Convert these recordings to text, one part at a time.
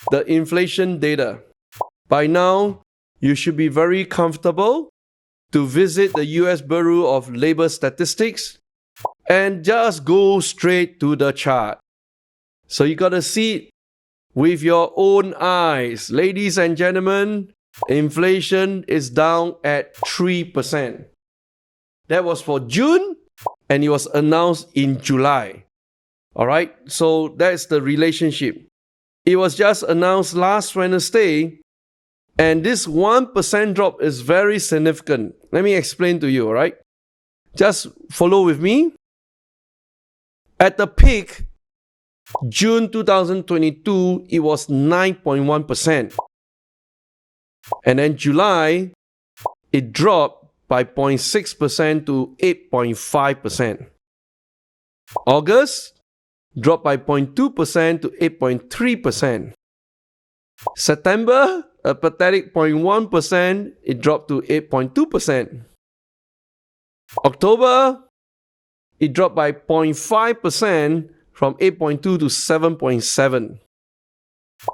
the inflation data. By now, you should be very comfortable to visit the US Bureau of Labor Statistics and just go straight to the chart. So you got to see it with your own eyes. Ladies and gentlemen, inflation is down at 3%. That was for June, and it was announced in July. All right, so that's the relationship. It was just announced last Wednesday, and this 1% drop is very significant. Let me explain to you, all right? Just follow with me. At the peak, June 2022, it was 9.1%. And then July, it dropped by 0.6% to 8.5%. August dropped by 0.2% to 8.3%. September, a pathetic 0.1%, it dropped to 8.2%. October, it dropped by 0.5% from 8.2 to 7.7.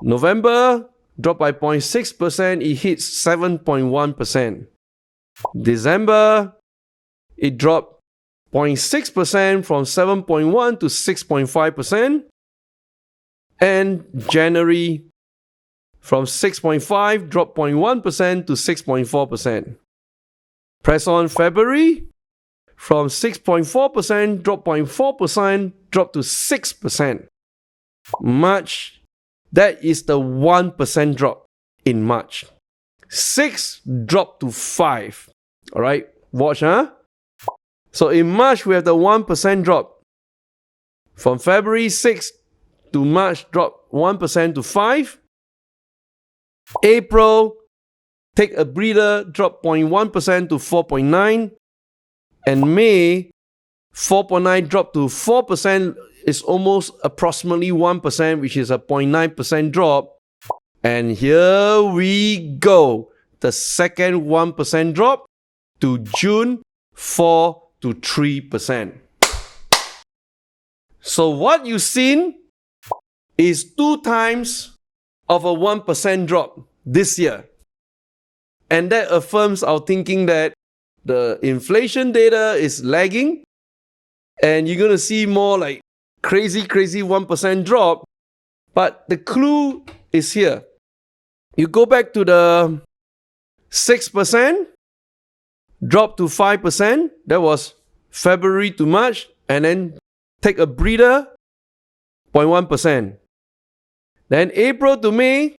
November dropped by 0.6%, it hit 7.1%. December, it dropped 0.6% from 7.1 to 6.5%. And January, from 6.5, dropped 0.1% to 6.4%. Press on February, from 6.4%, dropped 0.4%, dropped to 6%. March, that is the 1% drop in March. 6 dropped to 5. All right, watch, huh? So in March, we have the 1% drop. From February 6 to March, dropped 1% to 5. April, take a breather, drop 0.1% to 4.9. And May, 4.9 dropped to 4%, is almost approximately 1%, which is a 0.9% drop. And here we go. The second 1% drop to June, 4 to 3%. So what you've seen is 2 times of a 1% drop this year. And that affirms our thinking that the inflation data is lagging, and you're going to see more like crazy 1% drop. But the clue is here. You go back to the 6%, drop to 5%. That was February to March. And then take a breather, 0.1%. Then April to May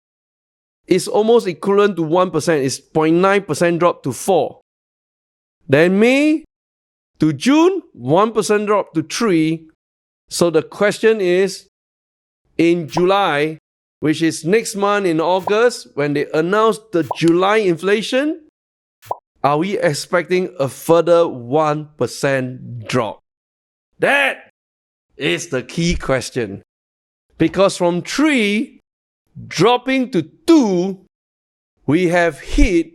is almost equivalent to 1%. It's 0.9% drop to 4. Then May to June, 1% drop to 3. So the question is, in July, which is next month in August, when they announce the July inflation, are we expecting a further 1% drop? That is the key question. Because from 3 dropping to 2, we have hit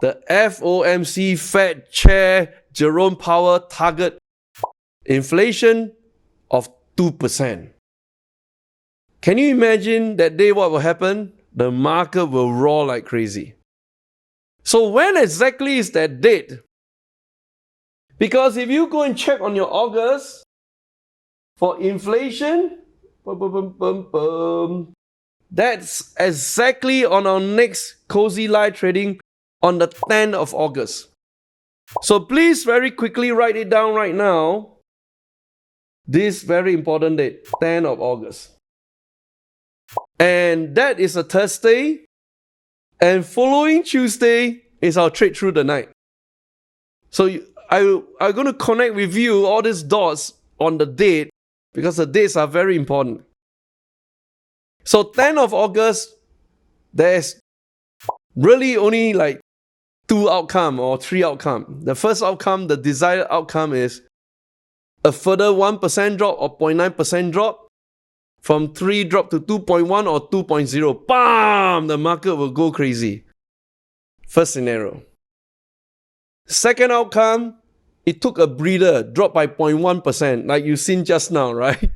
the FOMC Fed Chair Jerome Powell target inflation of 2%. Can you imagine that day what will happen? The market will roar like crazy. So when exactly is that date? Because if you go and check on your August for inflation, that's exactly on our next Cozy Live trading on the 10th of August. So please very quickly write it down right now. This very important date, 10th of August. And that is a Thursday. And following Tuesday is our trade through the night. So I'm going to connect with you all these dots on the date, because the dates are very important. So 10th of August, there's really only like 2 outcomes or 3 outcomes. The first outcome, the desired outcome, is a further 1% drop or 0.9% drop. From 3 drop to 2.1 or 2.0. Bam! The market will go crazy. First scenario. Second outcome, it took a breather, dropped by 0.1%, like you've seen just now, right?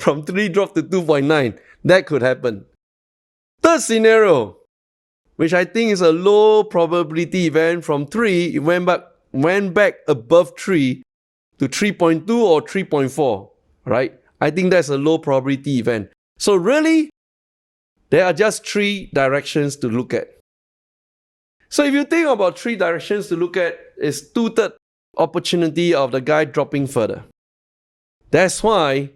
From 3 drop to 2.9. That could happen. Third scenario, which I think is a low probability event from 3, it went back above 3 to 3.2 or 3.4, right? I think that's a low probability event. So really, there are just 3 directions to look at. So if you think about 3 directions to look at, it's 2/3 opportunity of the guy dropping further. That's why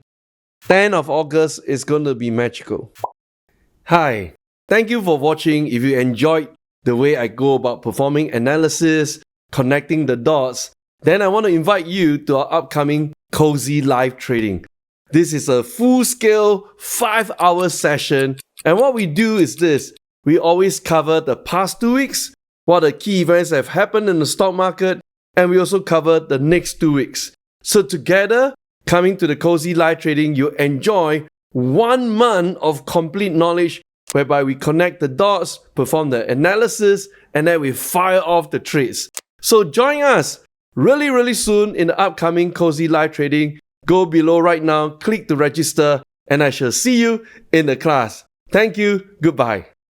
10th of August is going to be magical. Hi, thank you for watching. If you enjoyed the way I go about performing analysis, connecting the dots, then I want to invite you to our upcoming Cozy Live Trading. This is a full-scale 5-hour session, and what we do is this. We always cover the past 2 weeks, what the key events have happened in the stock market, and we also cover the next 2 weeks. So together, coming to the Cozy Live Trading, you enjoy 1 month of complete knowledge whereby we connect the dots, perform the analysis, and then we fire off the trades. So join us really soon in the upcoming Cozy Live Trading. Go below right now, click to register, and I shall see you in the class. Thank you. Goodbye.